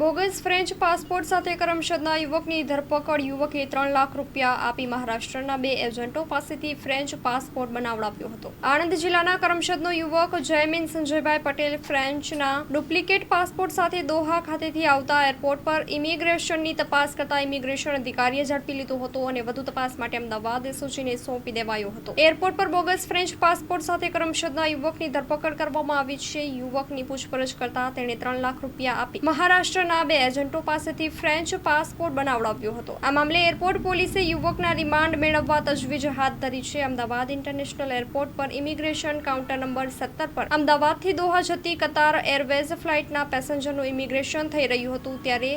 Bogus French passport સાથે કરમસદના યુવકની ધરપકડ. યુવકે 3 લાખ રૂપિયા આપી મહારાષ્ટ્રના 2 એજન્ટો પાસેથી ફ્રેન્ચ પાસપોર્ટ બનાવડાવ્યો હતો. આણંદ જિલ્લાના કરમસદનો યુવક જયમીન સંજયભાઈ પટેલ ફ્રેન્ચના ડુપ્લિકેટ પાસપોર્ટ સાથે દોહા ખાતેથી આવતા એરપોર્ટ પર ઇમિગ્રેશનની તપાસ કરતા ઇમિગ્રેશન અધિકારીએ ઝડપી લીધો હતો અને વધુ તપાસ માટે અમદાવાદ એસઓજીને સોંપી દેવાયો હતો. એરપોર્ટ પર બોગસ ફ્રેન્ચ પાસપોર્ટ સાથે કરમસદના યુવકની ધરપકડ કરવામાં આવી છે. યુવકની પૂછપરછ કરતા તેણે 3 લાખ રૂપિયા આપી મહારાષ્ટ્ર ના 2 એજન્ટો પાસેથી ફ્રેન્ચ પાસપોર્ટ બનાવડાવ્યો હતો. આ મામલે એરપોર્ટ પોલીસે યુવકના રિમાન્ડ મેળવવા તજવીજ હાથ ધરી છે. અમદાવાદ ઇન્ટરનેશનલ એરપોર્ટ પર ઇમિગ્રેશન કાઉન્ટર નંબર 17 પર અમદાવાદથી દોહા જતી કતાર એરવેઝ ફ્લાઇટના પેસેન્જરનું ઇમિગ્રેશન થઈ રહ્યું હતું ત્યારે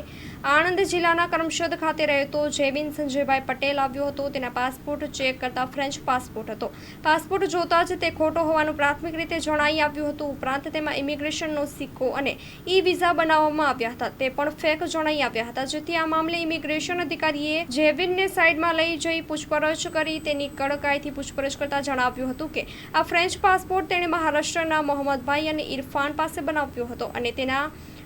આણંદ જિલ્લાના કરમસદ ખાતે રહેતો જયમીન સંજયભાઈ પટેલ આવ્યો હતો. તેના પાસપોર્ટ ચેક કરતા ફ્રેન્ચ પાસપોર્ટ હતો. પાસપોર્ટ જોતા જ તે ખોટો હોવાનું પ્રાથમિક રીતે જણાઈ આવ્યું હતું. ઉપરાંત તેમાં ઇમિગ્રેશનનો સિક્કો અને ઈ વિઝા બનાવવામાં આવ્યા હતા. તે પણ ફેક જણાઈ આવ્યા હતા. જેથી આ મામલે ઇમિગ્રેશન અધિકારીએ જેવીનને સાઈડમાં લઈ જઈ પૂછપરછ કરી તેની કડકાઈથી પૂછપરછ કરતા જણાવ્યું હતું કે આ ફ્રેન્ચ પાસપોર્ટ તેણે મહારાષ્ટ્રના મોહમ્મદભાઈ અને ઇરફાન પાસે બનાવ્યો હતો અને તેના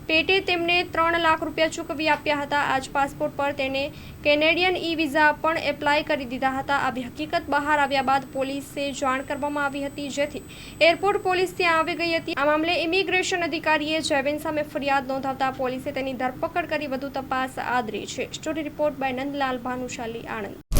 પેટે તેમને 3 લાખ રૂપિયા ચૂકવી આપ્યા હતા. આ જ પાસપોર્ટ પર તેને કેનેડિયન ઈ વિઝા પણ એપ્લાય કરી દીધા હતા. આવી હકીકત બહાર આવ્યા બાદ પોલીસે જાણ કરવામાં આવી હતી, જેથી એરપોર્ટ પોલીસ ત્યાં આવી ગઈ હતી. આ મામલે ઇમિગ્રેશન અધિકારીએ જયવીન સામે ફરિયાદ નોંધાવતા પોલીસે તેની ધરપકડ કરી વધુ તપાસ આદરી છે. Story report by Nandlal Bhanushali, Anand.